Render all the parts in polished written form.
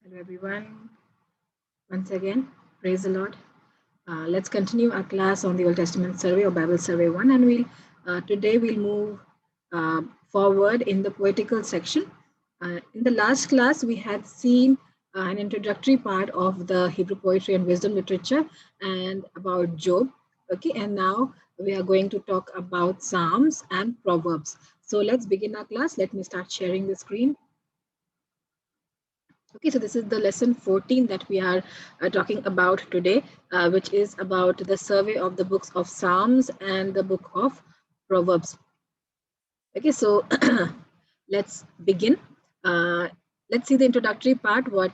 Hello, everyone. Once again, praise the Lord. Let's continue our class on the Old Testament survey or Bible survey one, and we'll move forward in the poetical section. In the last class, we had seen an introductory part of the Hebrew poetry and wisdom literature and about Job. Okay, and now we are going to talk about Psalms and Proverbs. So let's begin our class. Let me start sharing the screen. Okay, so this is the lesson 14 that we are talking about today, which is about the survey of the books of Psalms and the book of Proverbs. Okay, so let's begin. Uh, let's see the introductory part, what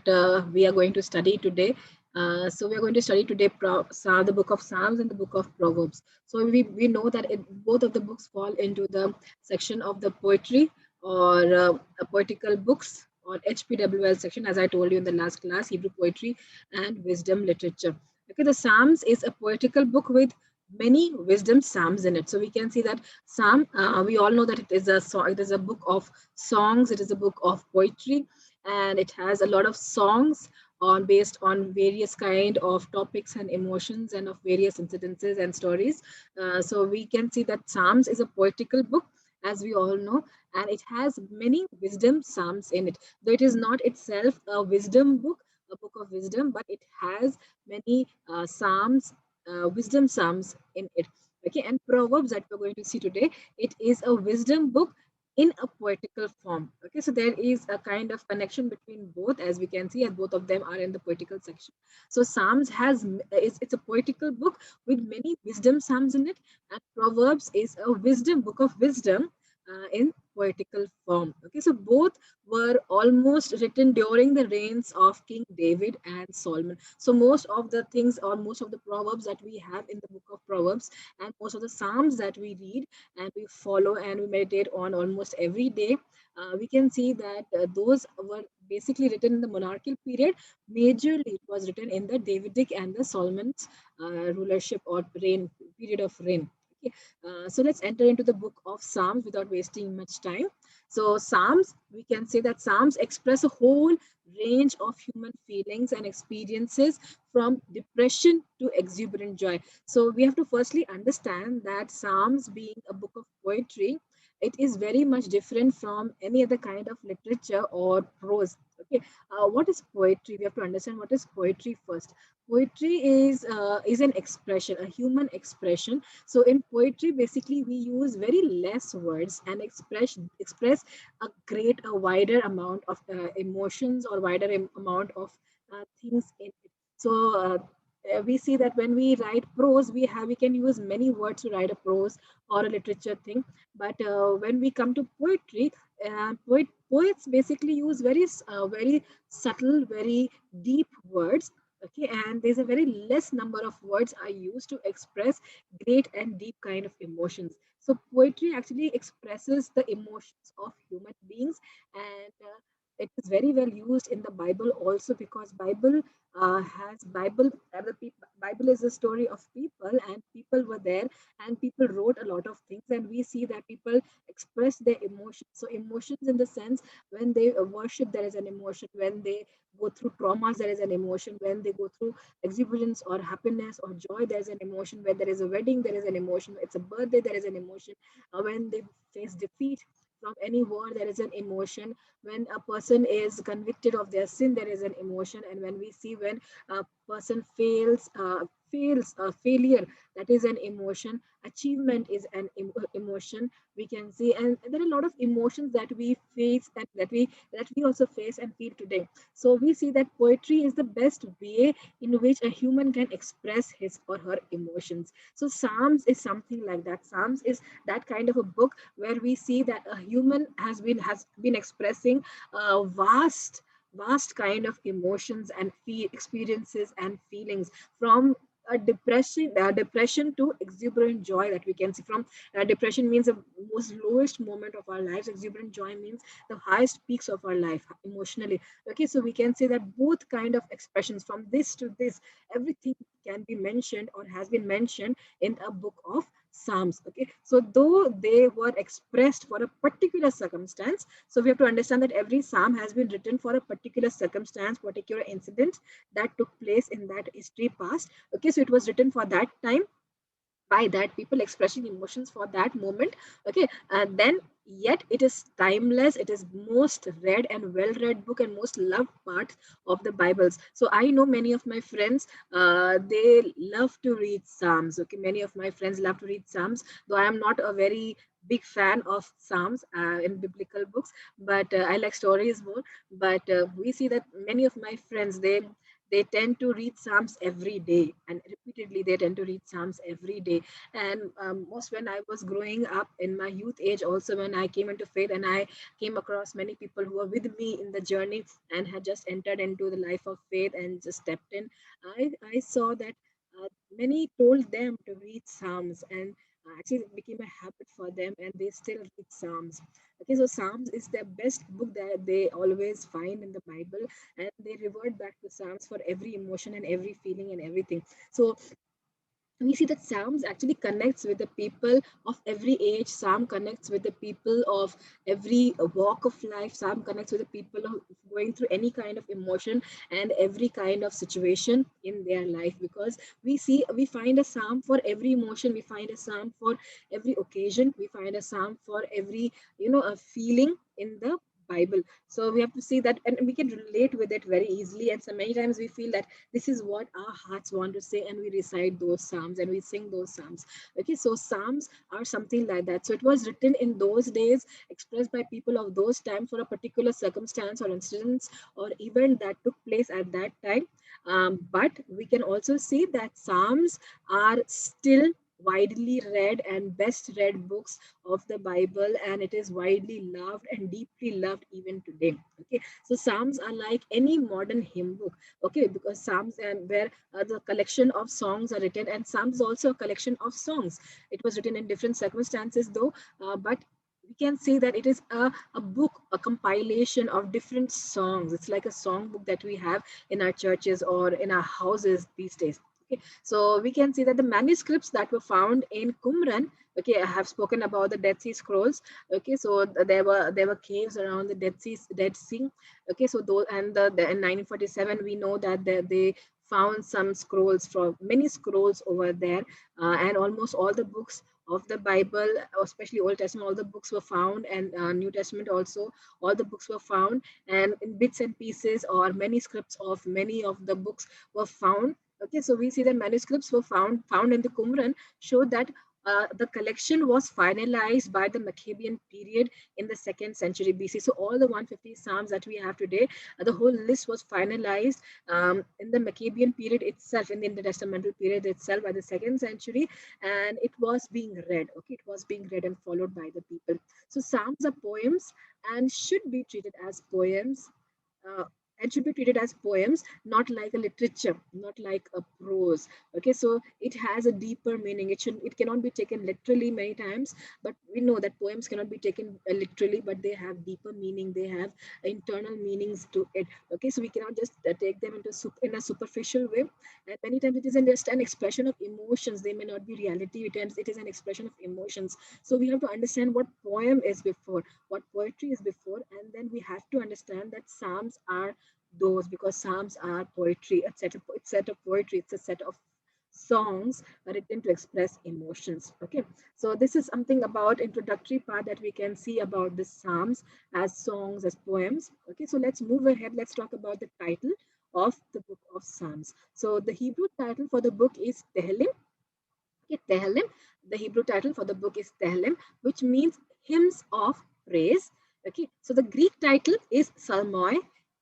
we are going to study today. So we are going to study today the book of Psalms and the book of Proverbs. So we know that both of the books fall into the section of the poetry or poetical books or HPWL section, as I told you in the last class, Hebrew poetry and wisdom literature. Okay, the Psalms is a poetical book with many wisdom psalms in it. So we can see that Psalm, we all know that it is a song, it is a book of songs, it is a book of poetry, and it has a lot of songs on based on various kind of topics and emotions and of various incidences and stories. So we can see that Psalms is a poetical book, as we all know, and it has many wisdom psalms in it. Though it is not itself a wisdom book, a book of wisdom, but it has many psalms, wisdom psalms in it. Okay, and Proverbs that we're going to see today, it is a wisdom book in a poetical form. Okay, so there is a kind of connection between both, as we can see, as both of them are in the poetical section. So Psalms it's a poetical book with many wisdom psalms in it, and Proverbs is a wisdom book of wisdom in poetical form. Okay, so both were almost written during the reigns of King David and Solomon. So most of the things or most of the proverbs that we have in the book of Proverbs and most of the Psalms that we read and we follow and we meditate on almost every day, we can see that those were basically written in the monarchical period. Majorly, it was written in the Davidic and the Solomon's rulership or reign period of reign. Okay. So let's enter into the book of Psalms without wasting much time. So Psalms, we can say that Psalms express a whole range of human feelings and experiences from depression to exuberant joy. So we have to firstly understand that Psalms being a book of poetry, it is very much different from any other kind of literature or prose. Okay, what is poetry? We have to understand what is poetry first. Poetry is an expression, a human expression. So in poetry, basically, we use very less words and express a wider amount of emotions or wider amount of things in it. So we see that when we write prose, we can use many words to write a prose or a literature thing. But when we come to poetry, poets basically use very subtle, very deep words. Okay, and there's a very less number of words are used to express great and deep kind of emotions. So poetry actually expresses the emotions of human beings, and it is very well used in the Bible also, because Bible is a story of people, and people were there, and people wrote a lot of things, and we see that people express their emotions. So emotions in the sense, when they worship, there is an emotion. When they go through traumas, there is an emotion. When they go through exuberance or happiness or joy, there is an emotion. When there is a wedding, there is an emotion. It's a birthday, there is an emotion. When they face defeat from any war, there is an emotion. When a person is convicted of their sin, there is an emotion. And when we see when a person fails failure, that is an emotion. Achievement is an emotion, we can see. And there are a lot of emotions that we face and that we also face and feel today. So we see that poetry is the best way in which a human can express his or her emotions. So Psalms is something like that. Psalms is that kind of a book where we see that a human has been expressing a vast kind of emotions and experiences and feelings, from a depression to exuberant joy, that we can see. From depression means the most lowest moment of our lives. Exuberant joy means the highest peaks of our life emotionally. Okay, so we can say that both kind of expressions, from this to this, everything can be mentioned or has been mentioned in a book of psalms. Okay, so though they were expressed for a particular circumstance, so we have to understand that every psalm has been written for a particular circumstance, particular incident that took place in that history past. Okay, so it was written for that time, by that people expressing emotions for that moment. Okay, and then yet it is timeless, it is most read and well read book and most loved part of the bibles. So I know many of my friends, they love to read psalms. Okay, many of my friends love to read psalms, though I am not a very big fan of psalms in biblical books, but I like stories more. But we see that many of my friends, they tend to read psalms every day, and repeatedly they tend to read psalms every day. And most when I was growing up in my youth age, also when I came into faith and I came across many people who were with me in the journey and had just entered into the life of faith and just stepped in, I saw that many told them to read psalms, and actually it became a habit for them and they still read psalms. Okay, so psalms is the best book that they always find in the bible, and they revert back to psalms for every emotion and every feeling and everything. So we see that psalms actually connects with the people of every age. Psalm connects with the people of every walk of life. Psalm connects with the people of going through any kind of emotion and every kind of situation in their life, because we find a psalm for every emotion, we find a psalm for every occasion, we find a psalm for every, a feeling in the bible. So we have to see that, and we can relate with it very easily. And so many times we feel that this is what our hearts want to say, and we recite those psalms and we sing those psalms. Okay, so psalms are something like that. So it was written in those days, expressed by people of those times for a particular circumstance or incidents or event that took place at that time. But we can also see that psalms are still widely read and best read books of the bible, and it is widely loved and deeply loved even today. Okay, so psalms are like any modern hymn book. Okay, because psalms and where the collection of songs are written, and psalms is also a collection of songs. It was written in different circumstances though, but we can say that it is a book, a compilation of different songs. It's like a song book that we have in our churches or in our houses these days. Okay, so we can see that the manuscripts that were found in Qumran. Okay, I have spoken about the Dead Sea Scrolls. Okay, so there were caves around the Dead Sea. Okay, so those, and in 1947 we know that they found some scrolls, from many scrolls over there, and almost all the books of the bible, especially old testament, all the books were found, and new testament also, all the books were found, and in bits and pieces or manuscripts of many of the books were found. Okay, so we see that manuscripts were found in the Qumran, show that the collection was finalized by the Maccabean period in the second century BC. So all the 150 psalms that we have today, the whole list was finalized in the Maccabean period itself, in the intertestamental period itself, by the second century, and it was being read. Okay, it was being read and followed by the people. So psalms are poems and should be treated as poems. Uh, and should be treated as poems, not like a literature, not like a prose. Okay, so it has a deeper meaning. It cannot be taken literally many times, but we know that poems cannot be taken literally, but they have deeper meaning, they have internal meanings to it. Okay, so we cannot just take them in a superficial way. And many times it isn't just an expression of emotions, they may not be reality, at times it is an expression of emotions. So we have to understand what poem is before, what poetry is before, and then we have to understand that psalms are those, because psalms are poetry, a set of poetry, it's a set of songs written to express emotions. Okay, so this is something about introductory part that we can see about the psalms as songs, as poems. Okay, so let's move ahead, let's talk about the title of the book of psalms. So the Hebrew title for the book is Tehillim. Okay, Tehillim. The Hebrew title for the book is Tehillim, which means hymns of praise. Okay, so the Greek title is Psalmoi,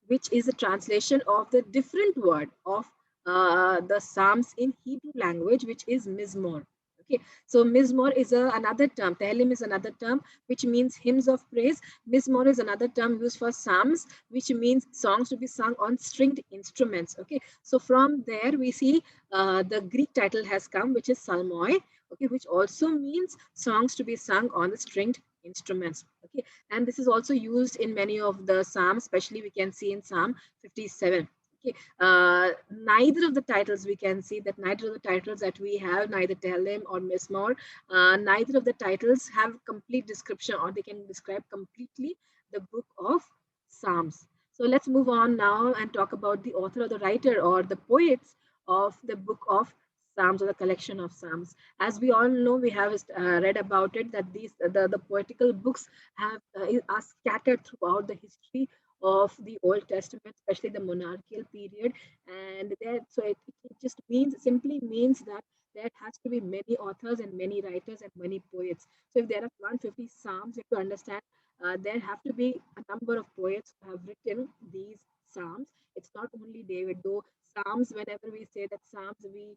which is a translation of the different word of the Psalms in Hebrew language, which is Mizmor. Okay, so Mizmor is another term. Tehillim is another term which means hymns of praise. Mizmor is another term used for Psalms, which means songs to be sung on stringed instruments. Okay, so from there we see the Greek title has come, which is Psalmoi, okay, which also means songs to be sung on the stringed instruments. Okay, and this is also used in many of the Psalms, especially we can see in Psalm 57. Okay, neither of the titles, we can see that neither of the titles that we have, neither Tehillim or Mismor, neither of the titles have complete description, or they can describe completely the book of Psalms. So let's move on now and talk about the author or the writer or the poets of the book of Psalms, or the collection of Psalms. As we all know, we have read about it that the poetical books are scattered throughout the history of the Old Testament, especially the monarchical period. And that, so it just means, simply means that there has to be many authors and many writers and many poets. So if there are 150 Psalms, you have to understand there have to be a number of poets who have written these Psalms. It's not only David, though Psalms, whenever we say that Psalms, we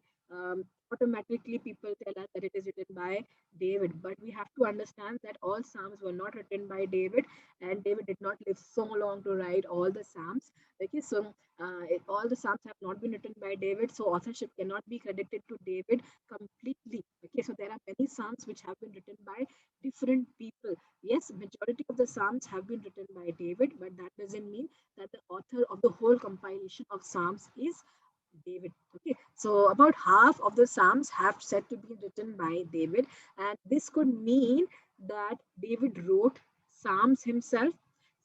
automatically people tell us that it is written by David. But we have to understand that all Psalms were not written by David, and David did not live so long to write all the Psalms. Okay, so all the Psalms have not been written by David, so authorship cannot be credited to David completely. Okay, so there are many Psalms which have been written by different people. Yes, majority of the Psalms have been written by David, but that doesn't mean that the author of the whole compilation of Psalms is David. Okay, so about half of the Psalms have said to be written by David, and this could mean that David wrote Psalms himself.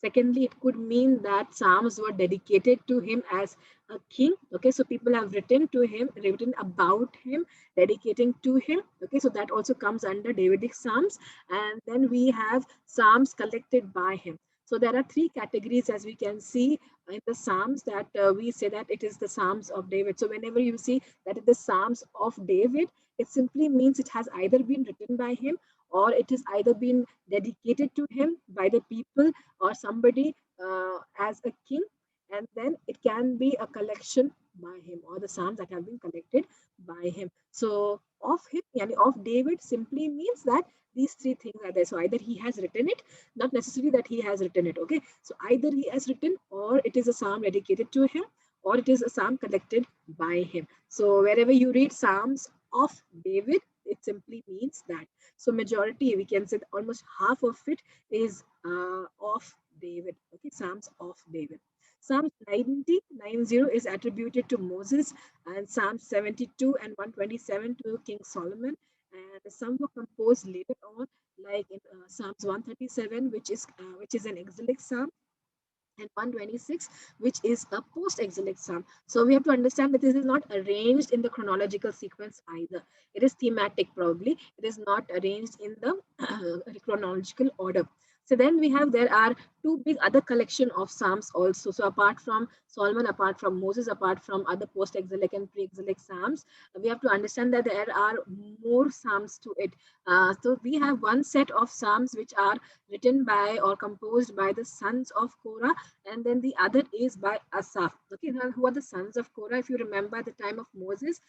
Secondly, it could mean that Psalms were dedicated to him as a king. Okay, so people have written to him, written about him, dedicating to him. Okay, so that also comes under Davidic Psalms. And then we have Psalms collected by him. So there are three categories, as we can see in the Psalms, that we say that it is the Psalms of David. So whenever you see that it is Psalms of David, it simply means it has either been written by him, or it is either been dedicated to him by the people or somebody as a king, and then it can be a collection by him, or the Psalms that have been collected by him. So of him, yani of David, simply means that these three things are there. So either he has written it, not necessarily that he has written it. Okay, so either he has written, or it is a psalm dedicated to him, or it is a psalm collected by him. So wherever you read Psalms of David, it simply means that. So majority, we can say almost half of it is of David. Okay, Psalms of David. Psalm 90 is attributed to Moses, and Psalm 72 and 127 to King Solomon. And some were composed later on, like in Psalms 137, which is an exilic psalm, and 126, which is a post-exilic psalm. So we have to understand that this is not arranged in the chronological sequence either. It is thematic, probably. It is not arranged in the chronological order. So then there are two big other collection of psalms also. So apart from Solomon, apart from Moses, apart from other post-exilic and pre-exilic psalms, we have to understand that there are more psalms to it. So we have one set of psalms which are written by or composed by the sons of Korah, and then the other is by Asaph. Okay, now who are the sons of Korah? If you remember, at the time of Moses,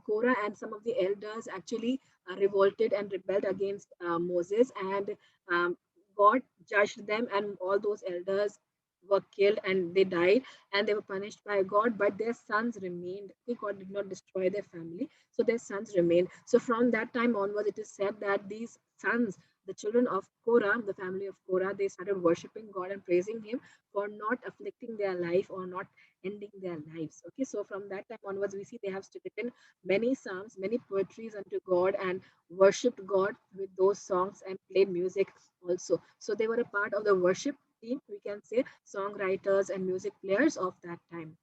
Korah and some of the elders actually revolted and rebelled against Moses, and um, God judged them, and all those elders were killed and they died, and they were punished by God, but their sons remained. Okay, God did not destroy their family, so their sons remained. So from that time onwards, it is said that these sons, the children of Korah, the family of Korah, they started worshiping God and praising Him for not afflicting their life or not ending their lives. Okay, so from that time onwards, we see they have written many psalms, many poetries unto God, and worshipped God with those songs and played music also. So they were a part of the worship team, we can say, songwriters and music players of that time,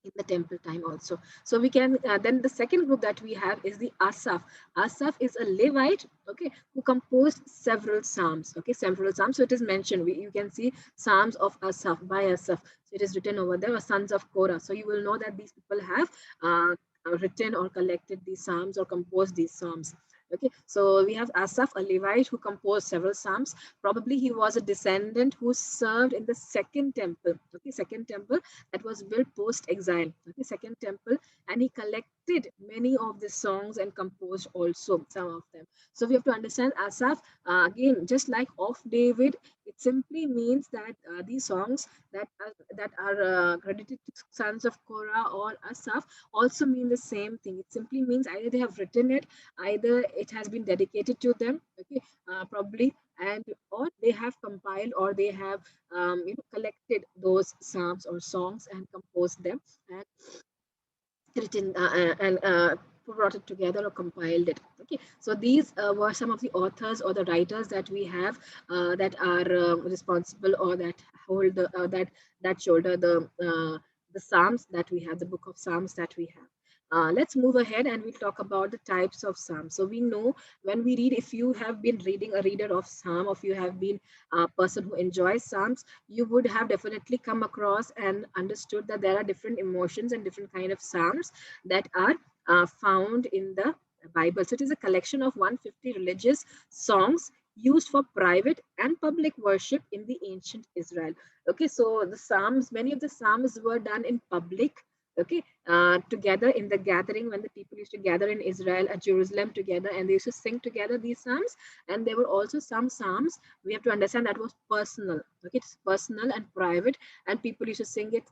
in the temple time also. So we can then the second group that we have is the Asaph. Asaph is a Levite, okay, who composed several psalms. Okay, several psalms. So it is mentioned. You can see Psalms of Asaph by Asaph. So it is written over there, sons of Korah. So you will know that these people have written or collected these psalms or composed these psalms. Okay, so we have Asaph, a Levite who composed several psalms. Probably he was a descendant who served in the second temple. Okay, second temple that was built post exile. Okay, second temple, and he collected many of the songs and composed also some of them. So we have to understand Asaph, again, just like of David, it simply means that these songs that are credited to sons of Korah or Asaph also mean the same thing. It simply means either they have written it, either it has been dedicated to them. Okay, probably, and or they have compiled or they have collected those psalms or songs and composed them and written and brought it together or compiled it. Okay, so these were some of the authors or the writers that we have that are responsible or that hold that shoulder the psalms that we have, the book of psalms that we have. Let's move ahead and we'll talk about the types of psalms. So we know when we read, if you have been reading a reader of psalm, or if you have been a person who enjoys psalms, you would have definitely come across and understood that there are different emotions and different kind of psalms that are found in the Bible. So it is a collection of 150 religious songs used for private and public worship in the ancient Israel. Okay, so the psalms, many of the psalms were done in public. Okay, together in the gathering when the people used to gather in Israel at Jerusalem together, and they used to sing together these psalms. And there were also some psalms, we have to understand, that was personal. Okay, it's personal and private, and people used to sing it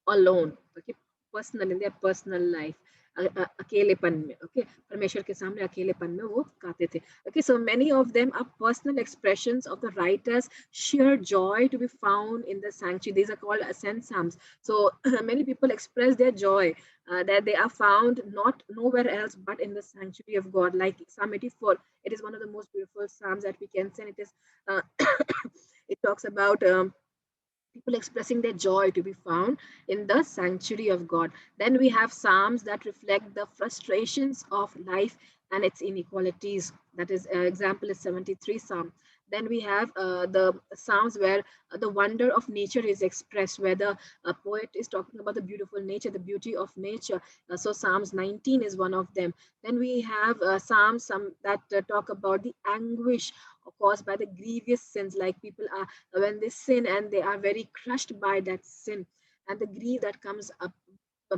alone. Okay, personal, in their personal life, अकेलेपन में. Okay, परमेश्वर के सामने अकेलेपन में वो गाते थे. Okay, so many of them are personal expressions of the writer's sheer joy to be found in the sanctuary. These are called ascent psalms. So many people express their joy that they are found not nowhere else but in the sanctuary of God. Like Psalm 84, it is one of the most beautiful psalms that we can sing. It is uh, it talks about people expressing their joy to be found in the sanctuary of God. Then we have psalms that reflect the frustrations of life and its inequalities. That is, example is 73 psalm. Then we have the psalms where the wonder of nature is expressed, where the poet is talking about the beautiful nature, the beauty of nature. So Psalms 19 is one of them. Then we have psalms some that talk about the anguish caused by the grievous sins, like people are when they sin and they are very crushed by that sin and the grief that comes up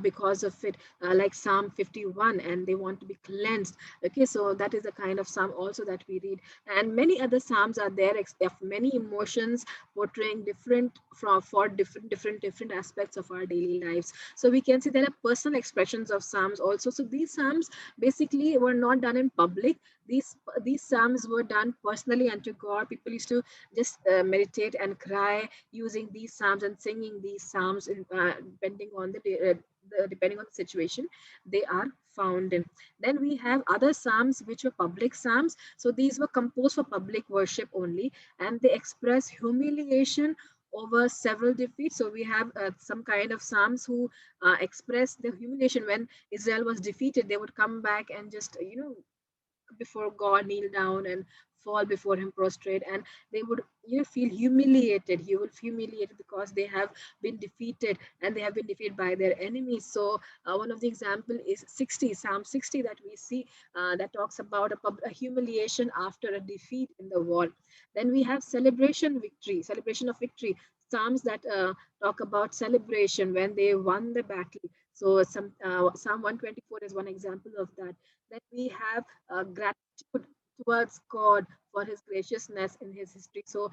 because of it, like Psalm 51, and they want to be cleansed. Okay, so that is the kind of psalm also that we read, and many other psalms are there of many emotions portraying different from for different aspects of our daily lives. So we can see there are personal expressions of psalms also. So these psalms basically were not done in public. These psalms were done personally unto God. People used to just meditate and cry using these psalms and singing these psalms in, depending on depending on the situation they are found in. Then we have other psalms which were public psalms. So these were composed for public worship only, and they express humiliation over several defeats. So we have some kind of psalms who express the humiliation when Israel was defeated. They would come back and just before God, kneel down and fall before Him prostrate, and they would feel humiliated. He will humiliated because they have been defeated and they have been defeated by their enemies. So one of the example is 60 Psalm 60 that we see that talks about a humiliation after a defeat in the war. Then we have celebration of victory. Psalms that talk about celebration when they won the battle. So Psalm 124 is one example of that. Then we have gratitude towards God for His graciousness in His history. So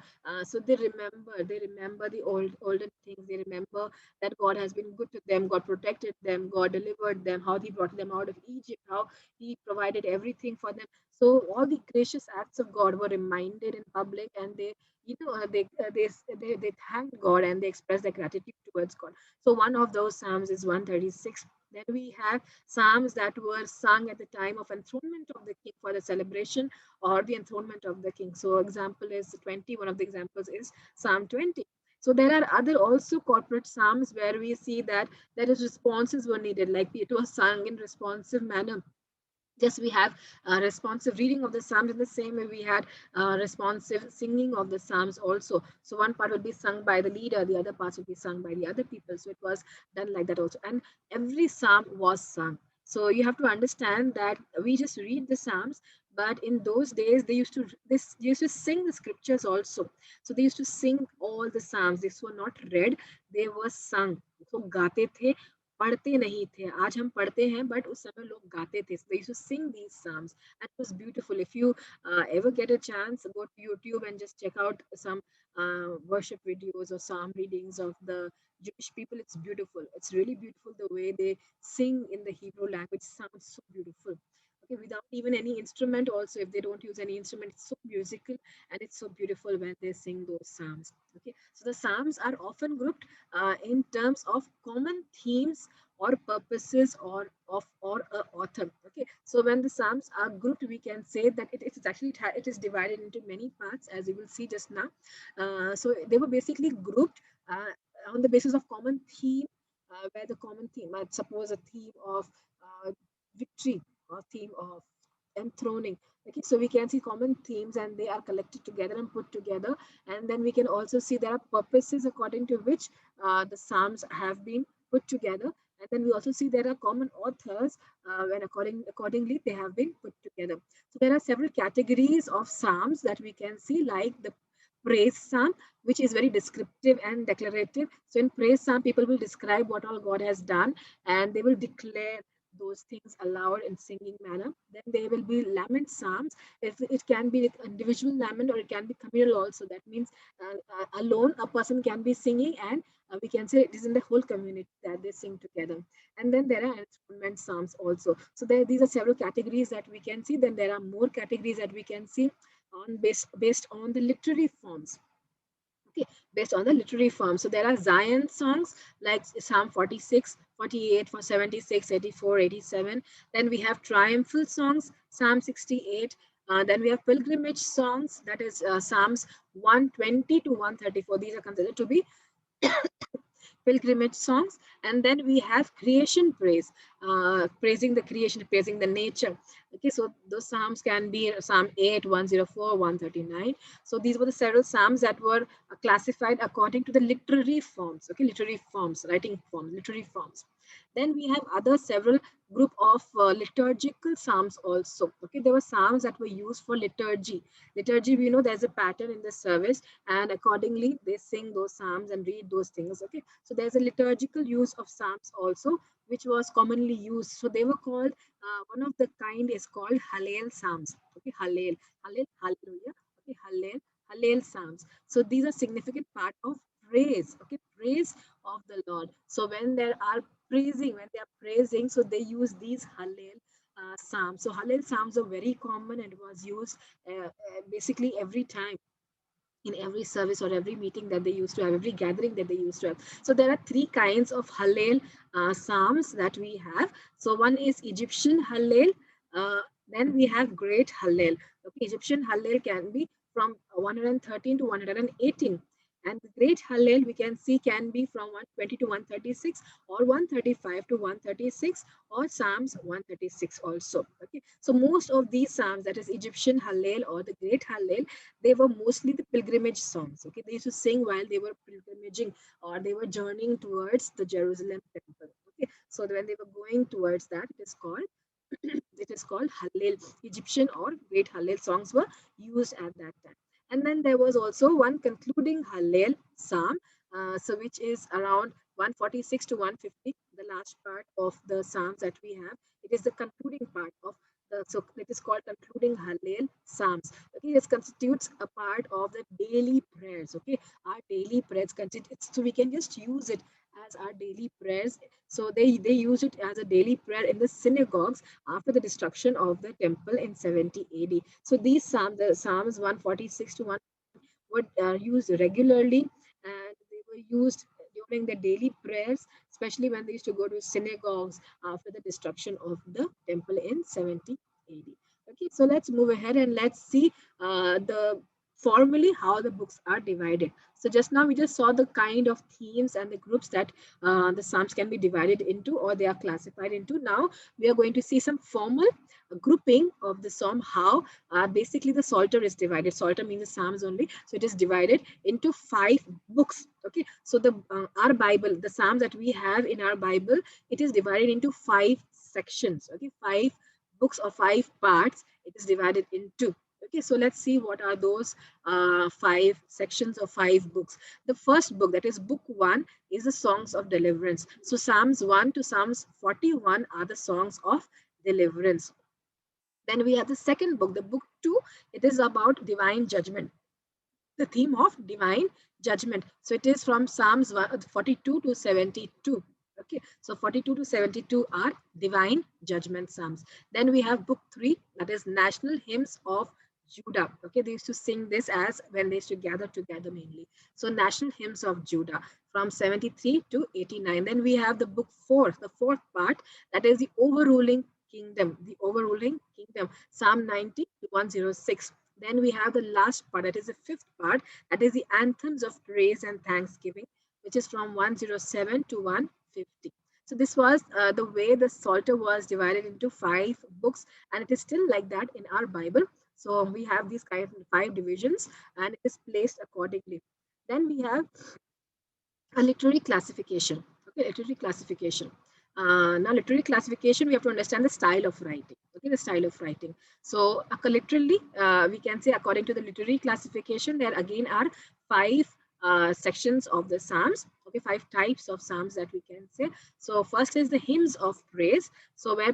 they remember the olden things. They remember that God has been good to them. God protected them. God delivered them. How He brought them out of Egypt. How He provided everything for them. So all the gracious acts of God were reminded in public, and they thanked God and they expressed their gratitude towards God. So one of those psalms is 136. Then we have psalms that were sung at the time of enthronement of the king for the celebration or the enthronement of the king. So example is 20. One of the examples is Psalm 20. So there are other also corporate psalms where we see that there is responses were needed, like it was sung in responsive manner. Just we have responsive reading of the psalms, in the same way we had responsive singing of the psalms also. So one part would be sung by the leader, the other parts would be sung by the other people. So it was done like that also, and every psalm was sung. So you have to understand that we just read the psalms, but in those days they used to sing the scriptures also. So they used to sing all the psalms. These were not read, they were sung. So गाते थे, पढ़ते नहीं थे. आज हम पढ़ते हैं, but उस समय लोग गाते थे. So they used to sing these psalms, and it was beautiful. If you ever get a chance, go to YouTube and just check out some worship videos or psalm readings of the Jewish people. It's beautiful. It's really beautiful the way they sing in the Hebrew language. Sounds so beautiful. Okay, without even any instrument also, if they don't use any instrument, it's so musical and it's so beautiful when they sing those psalms. Okay, so the psalms are often grouped in terms of common themes or purposes or a author. Okay, so when the psalms are grouped, we can say that it is actually it is divided into many parts, as you will see just now. So they were basically grouped on the basis of common theme, where the common theme, suppose a theme of victory or theme of enthroning. Okay, so we can see common themes and they are collected together and put together. And then we can also see there are purposes according to which the psalms have been put together. And then we also see there are common authors when accordingly they have been put together. So there are several categories of psalms that we can see, like the praise psalm, which is very descriptive and declarative. So in praise psalm, people will describe what all God has done and they will declare those things aloud in singing manner. Then there will be lament psalms. It can be like individual lament or it can be communal also. That means alone a person can be singing, and we can say it is in the whole community that they sing together. And then there are instrument psalms also. So these are several categories that we can see. Then there are more categories that we can see on based on the literary forms. Okay, based on the literary form. So there are Zion songs like Psalm 46, 48, for 76, 84, 87. Then we have triumphal songs, Psalm 68. Then we have pilgrimage songs, that is Psalms 120 to 134. These are considered to be pilgrimage songs. And then we have creation praise, praising the creation, praising the nature. Okay, so those psalms can be Psalm 8, 104, 139. So these were the several psalms that were classified according to the literary forms. Okay, literary forms, writing forms, literary forms. Then we have other several group of liturgical psalms also. Okay, there were psalms that were used for liturgy. Liturgy, we know there's a pattern in the service, and accordingly they sing those psalms and read those things. Okay, so there's a liturgical use of psalms also, which was commonly used. So they were called, one of the kind is called Hallel psalms. Okay, Hallel, Hallel, Hallelujah. Okay, Hallel, Hallel psalms. So these are significant part of praise. Okay, praise of the Lord. So when there are when they are praising, so they use these Hallel psalms. So Hallel psalms are very common and was used basically every time in every service or every meeting that they used to have, every gathering that they used to have. So there are three kinds of Hallel psalms that we have. So one is Egyptian Hallel, then we have Great Hallel. Okay, Egyptian Hallel can be from 113 to 118. And the Great Hallel we can see can be from 120 to 136 or 135 to 136 or Psalms 136 also. Okay, so most of these Psalms, that is Egyptian Hallel or the Great Hallel, they were mostly the pilgrimage songs. Okay, they used to sing while they were pilgrimaging or they were journeying towards the Jerusalem temple. Okay, so when they were going towards that, it is called Hallel. Egyptian or Great Hallel songs were used at that time. And then there was also one concluding Hallel psalm, so which is around 146 to 150, the last part of the psalms that we have. It is the concluding part of so it is called concluding Hallel psalms. Okay, this constitutes a part of the daily prayers. Okay, our daily prayers so we can just use it as our daily prayers. So they use it as a daily prayer in the synagogues after the destruction of the temple in 70 AD. So these psalms, the Psalms 146 to 1, were used regularly, and they were used during the daily prayers, especially when they used to go to synagogues after the destruction of the temple in 70 AD. Okay, so let's move ahead and let's see the formally how the books are divided. So just now we just saw the kind of themes and the groups that the psalms can be divided into or they are classified into. Now we are going to see some formal grouping of the psalm, how basically the psalter is divided. Psalter means the psalms only, so it is divided into 5 books. Okay, so the our Bible, the psalms that we have in our Bible, it is divided into 5 sections. Okay, 5 books or 5 parts it is divided into. Okay, so let's see what are those 5 sections or 5 books. The first book, that is book 1, is the songs of deliverance. So Psalms 1 to Psalms 41 are the songs of deliverance. Then we have the second book, the book 2, it is about divine judgment, the theme of divine judgment. So it is from Psalms 42 to 72. Okay, so 42 to 72 are divine judgment psalms. Then we have book 3, that is national hymns of Judah. Okay, they used to sing this as when they used to gather together mainly. So national hymns of Judah from 73 to 89. Then we have the book 4, the fourth part, that is the overruling kingdom, the overruling kingdom, Psalm 90 to 106. Then we have the last part, that is the fifth part, that is the anthems of praise and thanksgiving, which is from 107 to 150. So this was the way the Psalter was divided into 5 books, and it is still like that in our Bible. So we have these kind of 5 divisions, and it is placed accordingly. Then we have a literary classification. Okay, literary classification. Now, literary classification, we have to understand the style of writing. Okay, the style of writing. So, literally, we can say according to the literary classification, there again are 5 sections of the Psalms. Okay, 5 types of Psalms that we can say. So, first is the hymns of praise. So, where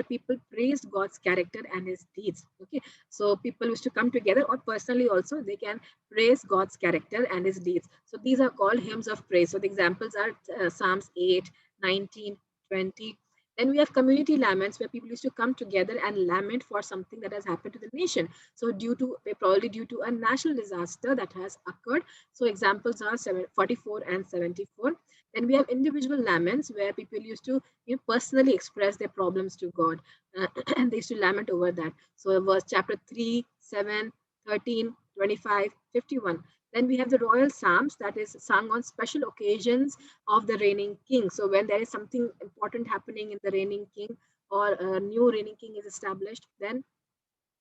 people praised God's character and His deeds. Okay, so people used to come together, or personally also they can praise God's character and His deeds. So these are called hymns of praise. So the examples are Psalms 8, 19, 20. Then we have community laments where people used to come together and lament for something that has happened to the nation. So probably due to a national disaster that has occurred. So examples are 44 and 74. Then we have individual laments where people used to personally express their problems to God, and they used to lament over that. So verse chapter 3, 7, 13, 25, 51. Then we have the royal psalms that is sung on special occasions of the reigning king. So when there is something important happening in the reigning king, or a new reigning king is established, then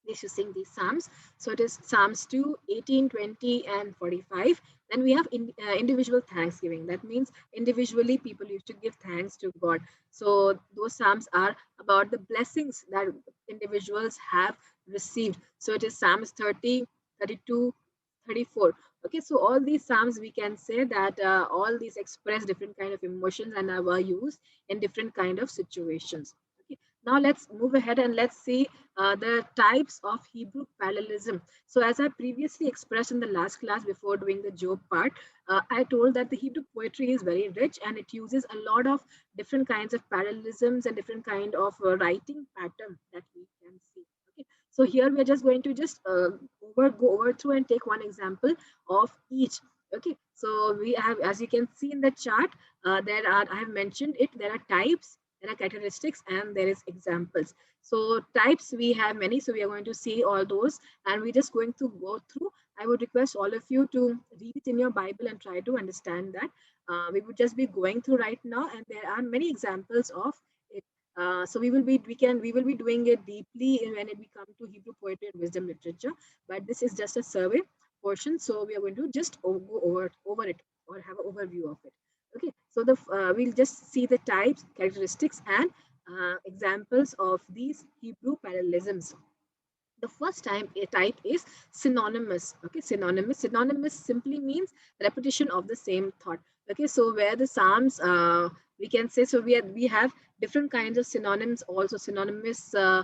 they should sing these psalms. So it is Psalms 2, 18, 20, and 45. Then we have individual thanksgiving. That means individually people used to give thanks to God. So those psalms are about the blessings that individuals have received. So it is Psalms 30, 32, 34. Okay, so all these psalms, we can say that all these express different kind of emotions and are used in different kind of situations. Okay, now let's move ahead and let's see the types of Hebrew parallelism. So, as I previously expressed in the last class before doing the Job part, I told that the Hebrew poetry is very rich and it uses a lot of different kinds of parallelisms and different kind of writing pattern that we can see. Okay, so here we are just going to just go over through and take one example of each. Okay, so we have, as you can see in the chart, there are, I have mentioned it, there are types, there are characteristics, and there is examples. So types, we have many, so we are going to see all those, and we're just going to go through. I would request all of you to read it in your Bible and try to understand that. We would just be going through right now, and there are many examples of it. So we will be doing it deeply when it we come to Hebrew poetry and wisdom literature. But this is just a survey portion, so we are going to just go over it or have an overview of it. Okay, so we'll just see the types, characteristics, and examples of these Hebrew parallelisms. The first type is synonymous. Okay, synonymous simply means repetition of the same thought. Okay, so where the psalms, we can say, so we have different kinds of synonyms, also synonymous uh,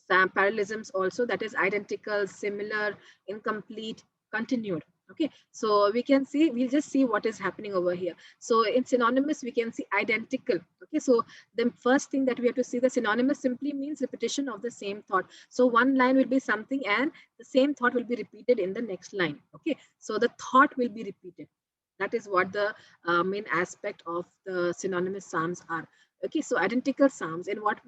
parallelisms also, that is identical, similar, incomplete, continued. Okay, so we'll just see what is happening over here. So in synonymous, we can see identical. Okay, so the first thing that we have to see, the synonymous simply means repetition of the same thought. So one line will be something and the same thought will be repeated in the next line. Okay, so the thought will be repeated. That is what the main aspect of the synonymous psalms are. Okay, so identical psalms, and what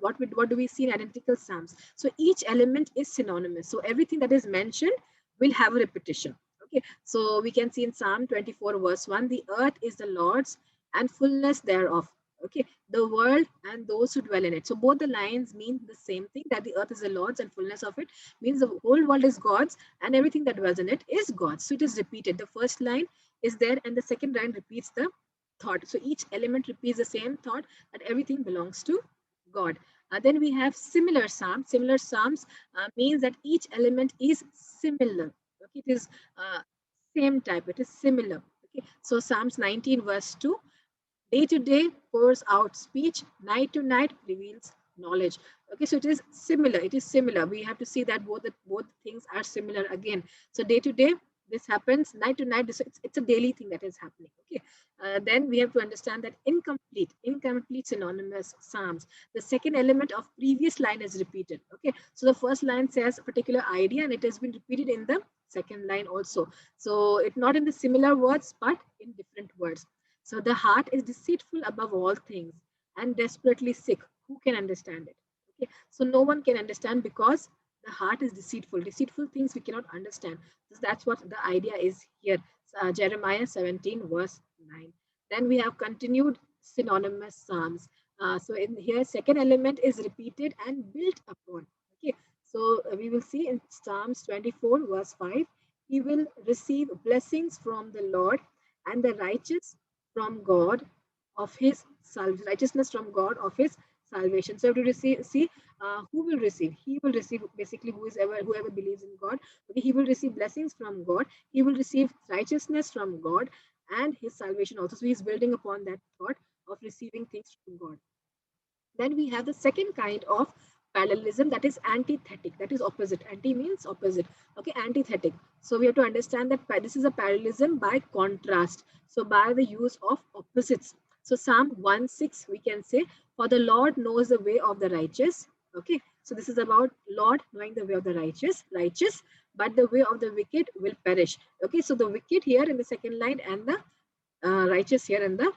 do we see in identical psalms? So each element is synonymous. So everything that is mentioned will have a repetition. Okay, so we can see in Psalm 24 verse 1, the earth is the Lord's and fullness thereof. Okay, the world and those who dwell in it. So both the lines mean the same thing, that the earth is the Lord's and fullness of it means the whole world is God's and everything that dwells in it is God's. So it is repeated. The first line is there and the second line repeats the thought. So each element repeats the same thought, that everything belongs to God. Then we have similar psalms. Similar psalms means that each element is similar. Okay, it is same type. It is similar. Okay, so Psalms 19 verse 2. Day to day pours out speech, night to night reveals knowledge. Okay, so it is similar. It is similar. We have to see that both things are similar again. So day to day This happens night to night. It's a daily thing that is happening. Okay. Then we have to understand that incomplete synonymous psalms. The second element of previous line is repeated. Okay. So the first line says a particular idea and it has been repeated in the second line also. So it's not in the similar words, but in different words. So the heart is deceitful above all things and desperately sick. Who can understand it? Okay. So no one can understand because the heart is deceitful. Deceitful things we cannot understand. So that's what the idea is here. Jeremiah 17, verse 9. Then we have continued synonymous psalms. So in here, second element is repeated and built upon. Okay. So we will see in Psalms 24, verse 5, he will receive blessings from the Lord and the righteous from God of his righteousness from God of his salvation. So to receive, see who will receive? He will receive basically whoever believes in God. Okay, he will receive blessings from God. He will receive righteousness from God and his salvation also. So he's building upon that thought of receiving things from God. Then we have the second kind of parallelism, that is antithetic, that is opposite. Anti means opposite. Okay, antithetic. So we have to understand that this is a parallelism by contrast. So by the use of opposites. So Psalm 1:6 we can say, for the Lord knows the way of the righteous. Okay, so this is about Lord knowing the way of the righteous, but the way of the wicked will perish. Okay, so the wicked here in the second line and the righteous here in the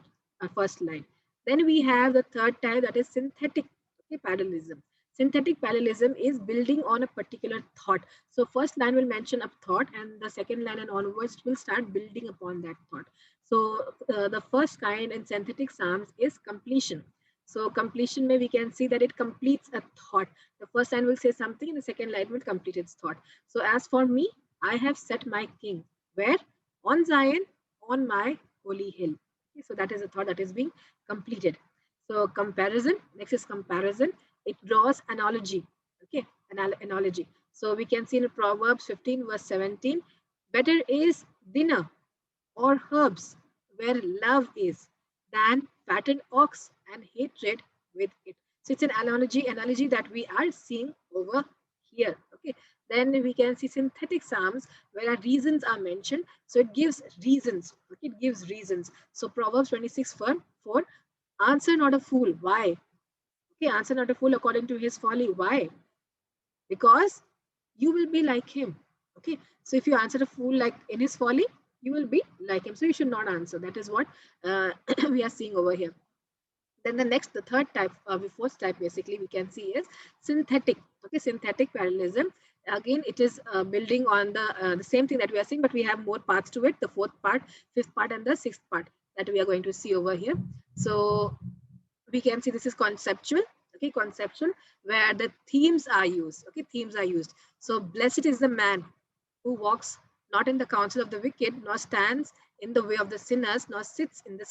first line. Then we have the third type, that is synthetic, okay, parallelism. Synthetic parallelism is building on a particular thought. So first line will mention a thought and the second line and onwards will start building upon that thought. So the first kind in synthetic psalms is completion. So completion may we can see that it completes a thought. The first line will say something and the second line will complete its thought. So as for me, I have set my king. Where? On Zion, on my holy hill. Okay, so that is a thought that is being completed. So comparison, next is comparison. It draws analogy. Okay, analogy. So we can see in Proverbs 15 verse 17, better is dinner or herbs where love is than fattened ox and hatred with it. So it's an analogy that we are seeing over here. Okay. Then we can see synthetic psalms where reasons are mentioned. So it gives reasons. Okay, it gives reasons. So Proverbs 26 4, answer not a fool. Why? Okay, answer not a fool according to his folly. Why? Because you will be like him. Okay, so if you answer a fool like in his folly, you will be like him, so you should not answer. That is what we are seeing over here. Then the third type, the fourth type basically we can see is synthetic. Okay, synthetic parallelism. Again, it is building on the same thing that we are seeing, but we have more parts to it, the fourth part, fifth part and the sixth part that we are going to see over here. So we can see this is conceptual. Okay, conceptual, where the themes are used. Okay, themes are used. So blessed is the man who walks not in the counsel of the wicked, nor stands in the way of the sinners, nor sits in the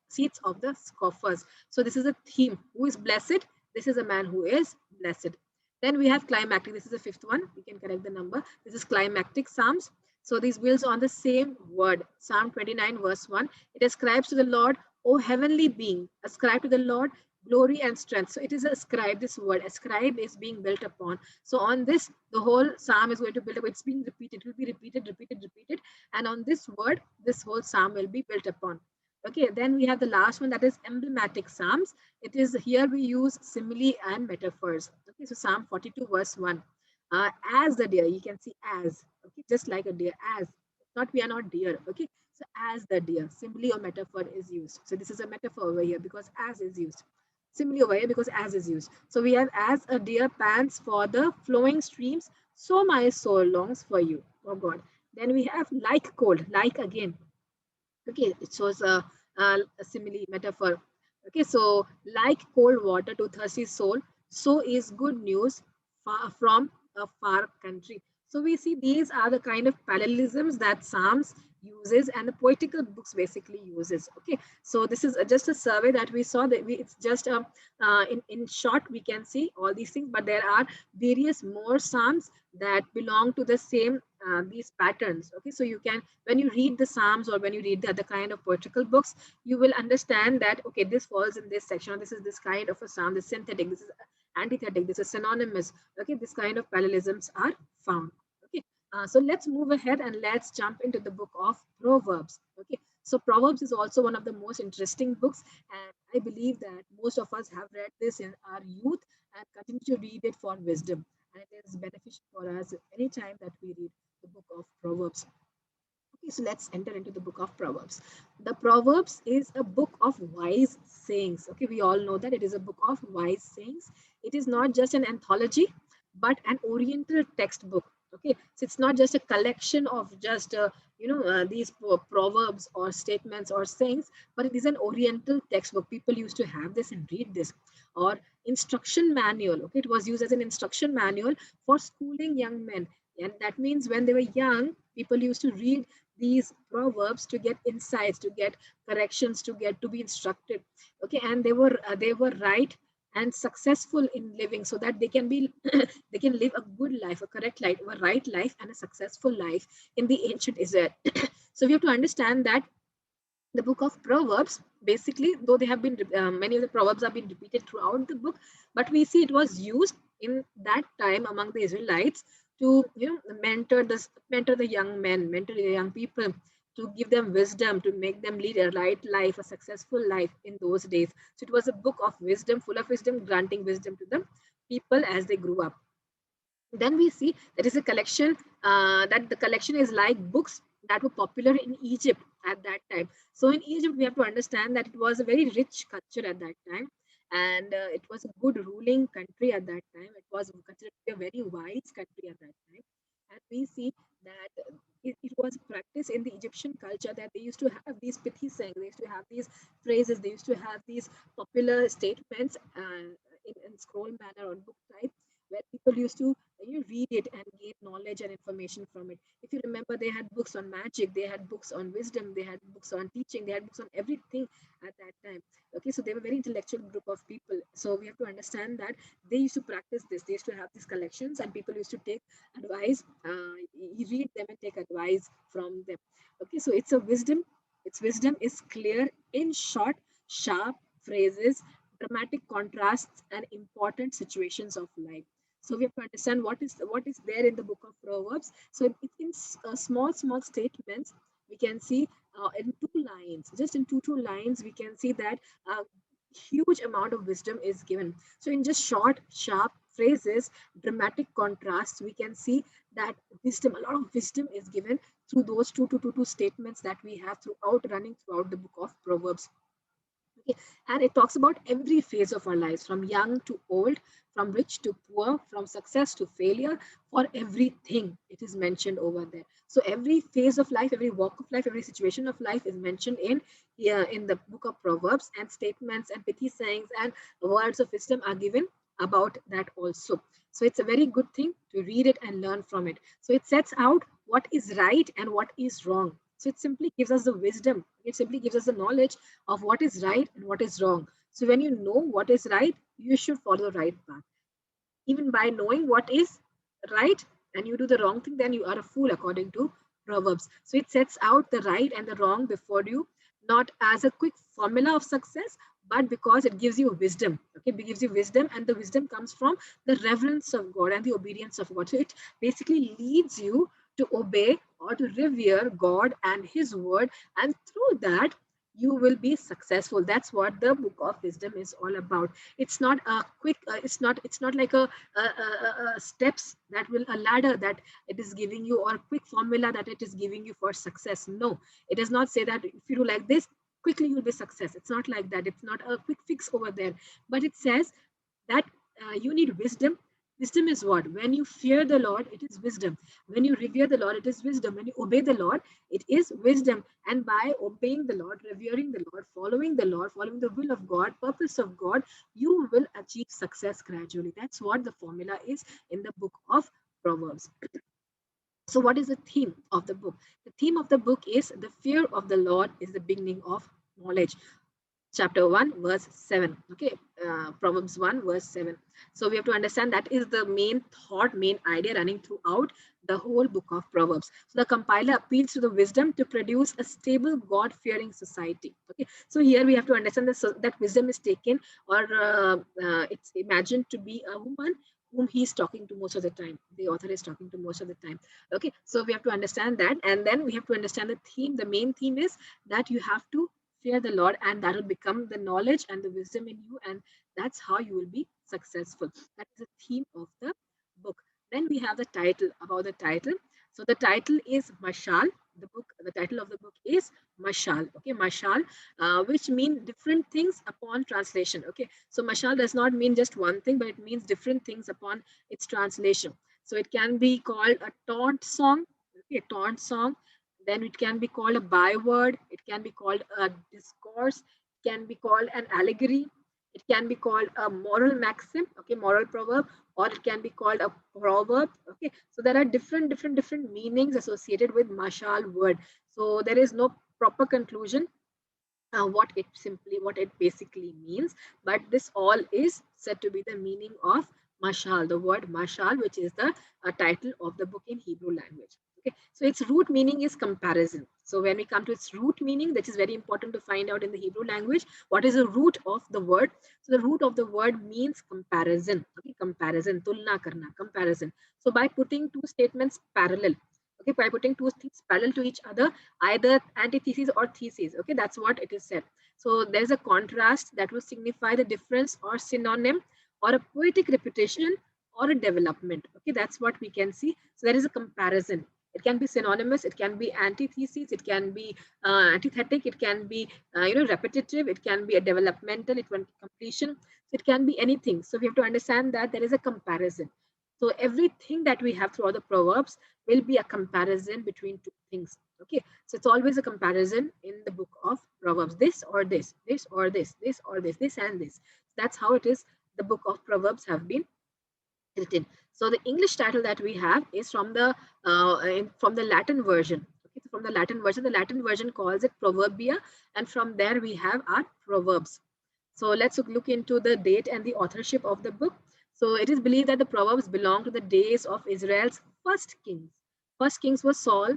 seats of the scoffers. So this is a theme. Who is blessed? This is a man who is blessed. Then we have climactic. This is the fifth one. We can correct the number. This is climactic psalms. So this builds on the same word. Psalm 29 verse 1. It ascribes to the Lord, O heavenly being, ascribe to the Lord glory and strength. So it is ascribe, this word ascribe is being built upon. So on this, the whole psalm is going to build up. It's being repeated. It will be repeated. And on this word, this whole psalm will be built upon. Okay, then we have the last one, that is emblematic psalms. It is here we use simile and metaphors. Okay, so Psalm 42 verse 1. As the deer, you can see as, okay, just like a deer, as, not we are not deer, okay. So as the deer, simile or metaphor is used. So this is a metaphor over here because as is used. Simile over here because as is used. So we have as a deer pants for the flowing streams, so my soul longs for you, oh God. Then we have like cold, like again. Okay, it shows a simile metaphor. Okay, so like cold water to thirsty soul, so is good news from a far country. So we see these are the kind of parallelisms that Psalms uses and the poetical books basically uses. Okay, so this is just a survey that we saw that it's just in short we can see all these things, but there are various more Psalms that belong to the same these patterns. Okay, so you can, when you read the Psalms or when you read the other kind of poetical books, you will understand that okay, this falls in this section, or this is this kind of a psalm, this synthetic, this is antithetic, this is synonymous. Okay, this kind of parallelisms are found. Okay, So let's move ahead and let's jump into the book of Proverbs. Okay, so Proverbs is also one of the most interesting books, and I believe that most of us have read this in our youth and continue to read it for wisdom. And it is beneficial for us anytime that we read the book of Proverbs. Okay, so let's enter into the book of Proverbs. The Proverbs is a book of wise sayings. Okay, we all know that it is a book of wise sayings. It is not just an anthology, but an oriental textbook. Okay, so it's not just a collection of just these proverbs or statements or sayings, but it is an oriental textbook. People used to have this and read this, or instruction manual. Okay, it was used as an instruction manual for schooling young men, and that means when they were young, people used to read these proverbs to get insights, to get corrections, to get to be instructed. Okay, and they were right and successful in living, so that they can be they can live a good life, a correct life, a right life, and a successful life in the ancient Israel. So we have to understand that the book of Proverbs, basically, though they have been many of the proverbs have been repeated throughout the book, but we see it was used in that time among the Israelites to mentor the young men, mentor the young people, to give them wisdom, to make them lead a right life, a successful life in those days. So it was a book of wisdom, full of wisdom, granting wisdom to the people as they grew up. Then we see there is a collection, that the collection is like books that were popular in Egypt at that time. So in Egypt, we have to understand that it was a very rich culture at that time, and it was a good ruling country at that time. It was considered to be a very wise country at that time, and we see that it was practiced in the Egyptian culture that they used to have these pithy sayings, they used to have these phrases, they used to have these popular statements in scroll manner on book type, where people used to read it and gain knowledge and information from it. If you remember, they had books on magic, they had books on wisdom, they had books on teaching, they had books on everything at that time. Okay, so they were a very intellectual group of people. So we have to understand that they used to practice this. They used to have these collections, and people used to take advice. You read them and take advice from them. Okay, so it's a wisdom. Its wisdom is clear in short, sharp phrases, dramatic contrasts, and important situations of life. So we have to understand what is there in the book of Proverbs. So in small statements, we can see in two lines, just in two lines, we can see that a huge amount of wisdom is given. So in just short, sharp phrases, dramatic contrasts, we can see that wisdom, a lot of wisdom is given through those two statements that we have running throughout the book of Proverbs. Okay. And it talks about every phase of our lives, from young to old, from rich to poor, from success to failure. For everything, it is mentioned over there. So every phase of life, every walk of life, every situation of life is mentioned in here in the book of Proverbs, and statements and pithy sayings and words of wisdom are given about that also. So it's a very good thing to read it and learn from it. So it sets out what is right and what is wrong. So it simply gives us the wisdom. It simply gives us the knowledge of what is right and what is wrong. So when you know what is right, you should follow the right path. Even by knowing what is right and you do the wrong thing, then you are a fool, according to Proverbs. So it sets out the right and the wrong before you, not as a quick formula of success, but because it gives you wisdom. Okay, it gives you wisdom, and the wisdom comes from the reverence of God and the obedience of God. So it basically leads you to obey or to revere God and His word, and through that you will be successful. That's what the book of wisdom is all about. It's not a quick it's not like a steps that will a ladder that it is giving you, or a quick formula that it is giving you for success. No, it does not say that if you do like this, quickly you'll be success. It's not like that. It's not a quick fix over there, but it says that you need wisdom. Wisdom is what? When you fear the Lord, it is wisdom. When you revere the Lord, it is wisdom. When you obey the Lord, it is wisdom. And by obeying the Lord, revering the Lord, following the will of God, purpose of God, you will achieve success gradually. That's what the formula is in the book of Proverbs. So, what is the theme of the book? The theme of the book is the fear of the Lord is the beginning of knowledge. Chapter 1 verse 7. Okay, Proverbs 1 verse 7. So we have to understand that is the main thought, main idea running throughout the whole book of Proverbs. So the compiler appeals to the wisdom to produce a stable, God-fearing society. Okay, so here we have to understand that wisdom is taken, or it's imagined to be a woman whom he's talking to most of the time. The author is talking to most of the time. Okay, so we have to understand that, and then we have to understand the theme. The main theme is that you have to fear the Lord, and that will become the knowledge and the wisdom in you, and that's how you will be successful. That is the theme of the book. Then we have the title. About the title, so the title is Mashal. The title of the book is Mashal. Okay, Mashal, which mean different things upon translation. Okay, so Mashal does not mean just one thing, but it means different things upon its translation. So it can be called a taunt song. Okay, taunt song. Then it can be called a byword. It can be called a discourse. It can be called an allegory. It can be called a moral maxim. Okay, moral proverb, or it can be called a proverb. Okay, so there are different meanings associated with mashal word. So there is no proper conclusion what it basically means, but this all is said to be the meaning of mashal, the word mashal, which is the title of the book in Hebrew language. Okay, so its root meaning is comparison. So when we come to its root meaning, that is very important to find out in the Hebrew language. What is the root of the word? So the root of the word means comparison. Okay, comparison, tulna karna, comparison. So by putting two statements parallel, okay, by putting two things parallel to each other, either antithesis or thesis. Okay, that's what it is said. So there's a contrast that will signify the difference or synonym or a poetic repetition or a development. Okay, that's what we can see. So there is a comparison. It can be synonymous, it can be antithesis, it can be antithetic, it can be repetitive, it can be a developmental, it can be completion, so it can be anything. So we have to understand that there is a comparison. So everything that we have throughout the proverbs will be a comparison between two things. Okay, so it's always a comparison in the book of Proverbs. This or this or this or this and this. That's how it is. The book of Proverbs have been written. So the English title that we have is from the Latin version. Okay, so from the Latin version calls it Proverbia, and from there we have our Proverbs. So let's look into the date and the authorship of the book. So it is believed that the Proverbs belong to the days of Israel's first kings. First kings was Saul,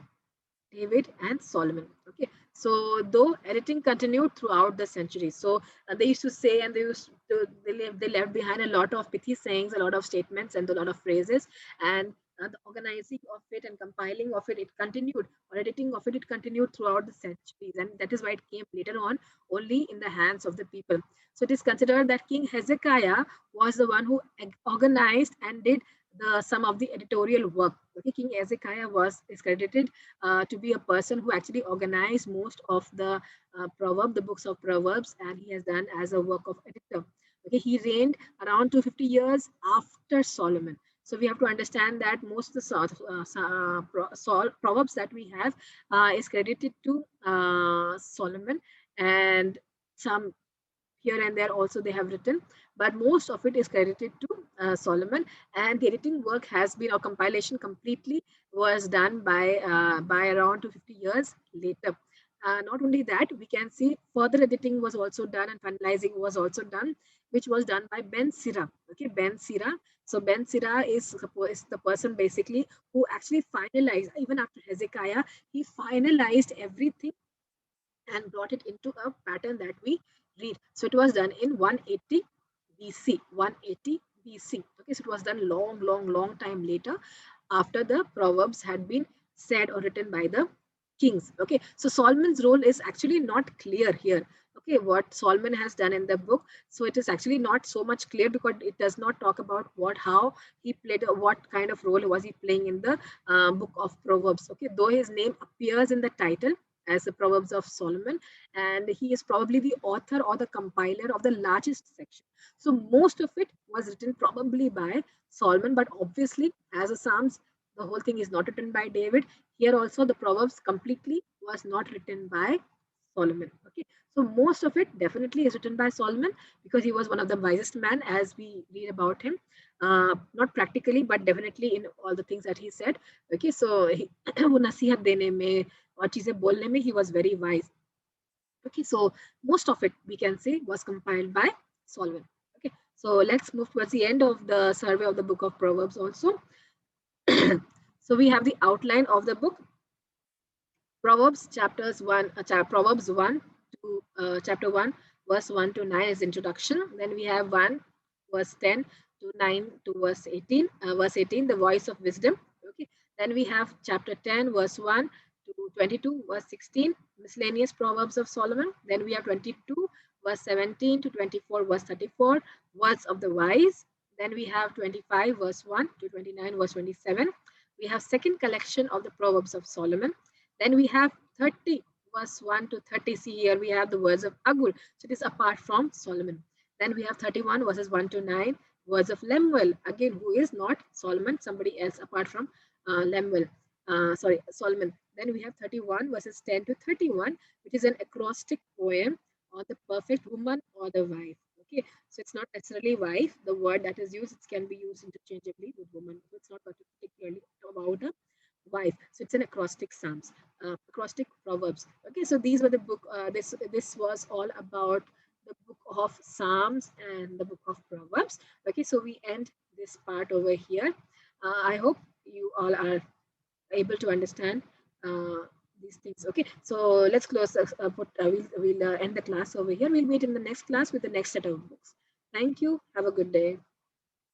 David, and Solomon. Okay, so though editing continued throughout the centuries, so they used to say, and they left behind a lot of pithy sayings, a lot of statements, and a lot of phrases, and the organizing of it and compiling of it continued, or editing of it continued throughout the centuries, and that is why it came later on only in the hands of the people. So it is considered that King Hezekiah was the one who organized and did some of the editorial work. Okay, King Hezekiah is credited to be a person who actually organized most of the books of Proverbs, and he has done as a work of editor. Okay, he reigned around 250 years after Solomon. So we have to understand that most of the Proverbs that we have is credited to Solomon, and some here and there also they have written, but most of it is credited to Solomon, and the editing work has been, or compilation completely was done by around 250 years later. Not only that, we can see further editing was also done, and finalizing was also done, which was done by Ben Sira. Okay, Ben Sira. So Ben Sira is the person basically who actually finalized, even after Hezekiah, he finalized everything and brought it into a pattern that we read. So it was done in 180 BC. 180 BC. Okay, so it was done long time later, after the Proverbs had been said or written by the kings. Okay, so Solomon's role is actually not clear here. Okay, what Solomon has done in the book, so it is actually not so much clear, because it does not talk about how he played, what kind of role was he playing in the book of Proverbs. Okay, though his name appears in the title as the Proverbs of Solomon, and he is probably the author or the compiler of the largest section. So most of it was written probably by Solomon, but obviously, as a Psalms, the whole thing is not written by David. Here also, the Proverbs completely was not written by Solomon. Okay, so most of it definitely is written by Solomon, because he was one of the wisest man, as we read about him. Not practically, but definitely in all the things that he said. Okay, so वो नसीहत देने में और चीजें बोलने में he was very wise. Okay, so most of it we can say was compiled by Solomon. Okay, so let's move towards the end of the survey of the book of Proverbs also. So we have the outline of the book. Proverbs Proverbs 1 to chapter 1 verse 1 to 9 is introduction. Then we have 1 verse 10 to 9 to verse 18. Verse 18, the voice of wisdom. Okay. Then we have chapter 10, verse 1 to 22, verse 16, miscellaneous Proverbs of Solomon. Then we have 22, verse 17 to 24, verse 34, words of the wise. Then we have 25, verse 1 to 29, verse 27. We have second collection of the Proverbs of Solomon. Then we have 30, verse 1 to 30. See here we have the words of Agur. So it is apart from Solomon. Then we have 31, verses 1 to 9, words of Lemuel. Again, who is not Solomon, somebody else apart from Lemuel. Sorry, Solomon. Then we have 31, verses 10 to 31, which is an acrostic poem on the perfect woman or the wife. Okay, so it's not necessarily wife. The word that is used, it can be used interchangeably with woman. So it's not particularly about a wife. So it's an acrostic psalms, acrostic proverbs. Okay, so these were the book. This was all about the book of Psalms and the book of Proverbs. Okay, so we end this part over here. I hope you all are able to understand uh, these things. Okay, so let's close. We'll end the class over here. We'll meet in the next class with the next set of books. Thank you. Have a good day.